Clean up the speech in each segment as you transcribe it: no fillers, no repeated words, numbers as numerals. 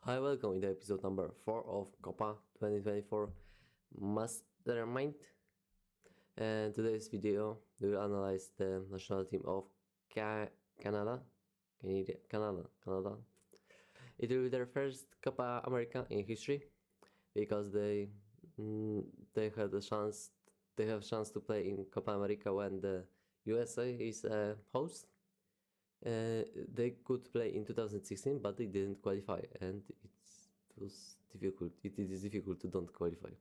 Hi, welcome in the episode number 4 of COPA2024 MASTERMIND. And today's video we will analyze the national team of Canada. Canada. It will be their first Copa America in history because they have chance to play in Copa America when the USA is a host. They could play in 2016, but they didn't qualify, and it was difficult. It is difficult to don't qualify.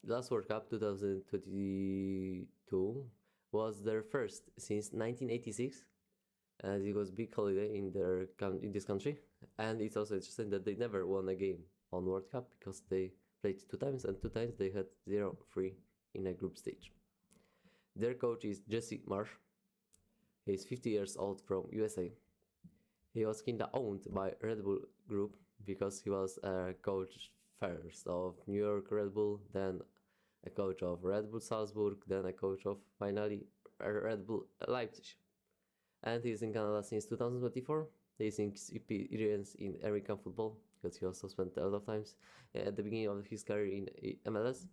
Last World Cup 2022 was their first since 1986, and it was big holiday in this country. And it's also interesting that they never won a game on World Cup because they played 2 times, and 2 times they had 0-3 in a group stage. Their coach is Jesse Marsh. He is 50 years old from USA. He was kinda owned by Red Bull Group because he was a coach first of New York Red Bull, then a coach of Red Bull Salzburg, then a coach of finally Red Bull Leipzig. And he's in Canada since 2024. He's experienced in American football because he also spent a lot of times at the beginning of his career in MLS.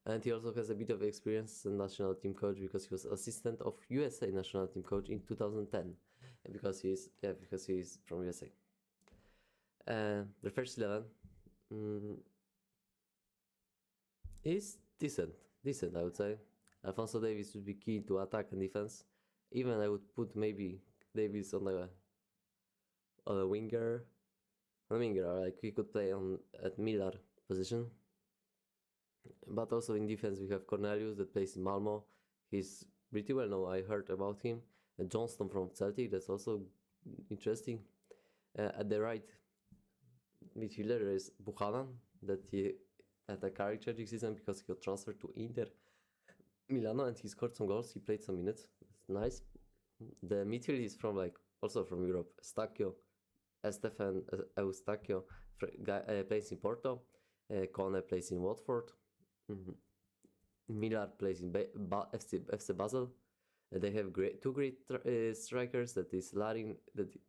And he also has a bit of experience as a national team coach because he was assistant of USA national team coach in 2010, because he is from USA. The first 11 is decent, I would say. Alphonso Davies would be key to attack and defense. Even I would put maybe Davies on a winger, like he could play at Miller position. But also in defense we have Cornelius that plays in Malmo. He's pretty well known. I heard about him. Johnston from Celtic, that's also interesting. At the right midfielder there is Buchanan, that he had a character this season because he got transferred to Inter Milano and he scored some goals. He played some minutes. It's nice. The midfield is also from Europe. Stefan Eustachio plays in Porto. Kone plays in Watford. Miller plays in FC Basel. They have two great strikers, that is Larin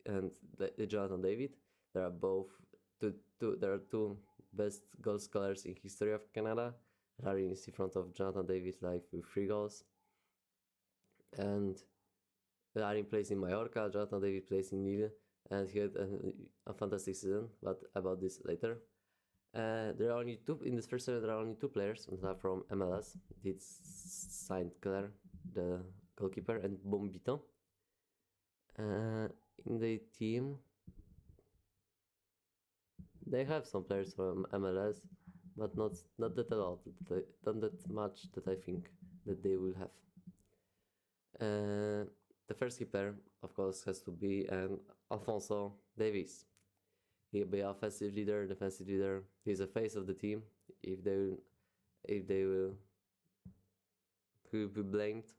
and Jonathan David. There are two best goal scorers in history of Canada. Larin is in front of Jonathan David with 3 goals. And Larin plays in Mallorca, Jonathan David plays in Lille, and he had a fantastic season, but about this later. There are only 2 in this first season. There are only 2 players that are from MLS. It's Saint Clair, the goalkeeper, and Bombito. In the team, they have some players from MLS, but not that a lot. Not that much that I think that they will have. The first keeper, of course, has to be Alphonso Davies. He'll be offensive leader, defensive leader. He's the face of the team. If they will, he will be blamed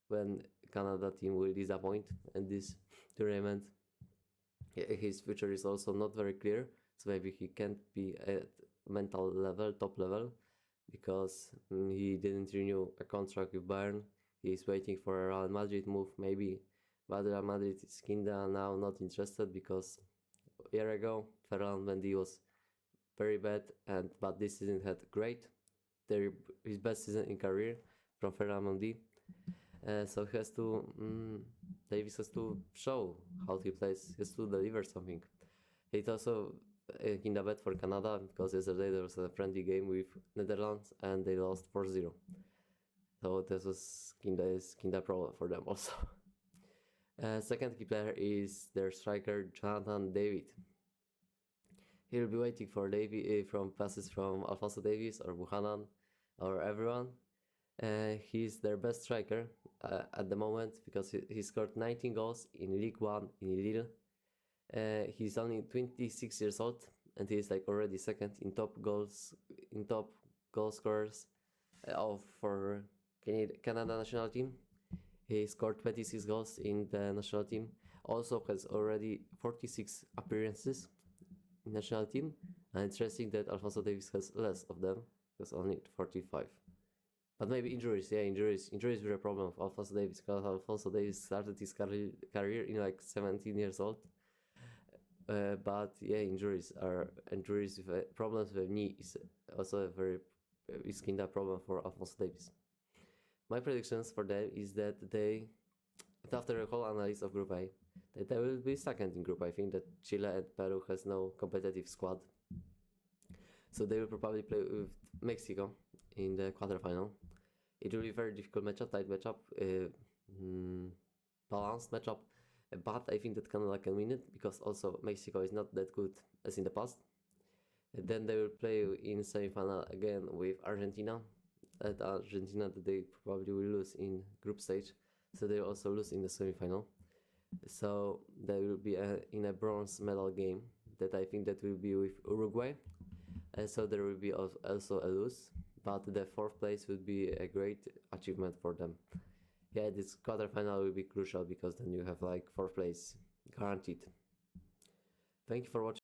when Canada team will disappoint in this tournament. His future is also not very clear, so maybe he can't be at mental level, top level, because he didn't renew a contract with Bayern. He's waiting for a Real Madrid move, maybe, but Real Madrid is kinda now not interested because a year ago Ferland Mendy was very bad, but this season had great. His best season in career from Ferland Mendy. So he has to Davis has to show how he plays. He has to deliver something. He's also kinda bad for Canada because yesterday there was a friendly game with Netherlands and they lost 4-0. So this was kinda problem for them also. Second key player is their striker Jonathan David. He'll be waiting for from passes from Alphonso Davies or Buchanan or everyone. He's their best striker at the moment because he scored 19 goals in League One in Lille. He's only 26 years old and he's already second in top goal scorers for Canada national team. He scored 26 goals in the national team. Also has already 46 appearances in national team. And interesting that Alphonso Davies has less of them, because only 45. But maybe injuries. Injuries were a problem of Alphonso Davies, because Alphonso Davies started his career in 17 years old. But yeah, injuries with problems with knee is also a very is kind of problem for Alphonso Davies. My predictions for them is that after a whole analysis of Group A, that they will be second in Group. I think that Chile and Peru has no competitive squad, so they will probably play with Mexico in the quarterfinal. It will be a very difficult matchup, tight matchup, balanced matchup, but I think that Canada can win it because also Mexico is not that good as in the past. And then they will play in semi-final again with Argentina. And Argentina that they probably will lose in group stage, so they will also lose in the semi-final. So they will be in a bronze medal game that I think that will be with Uruguay. So there will be also a lose, but the fourth place would be a great achievement for them. Yeah, this quarterfinal will be crucial because then you have like fourth place guaranteed. Thank you for watching.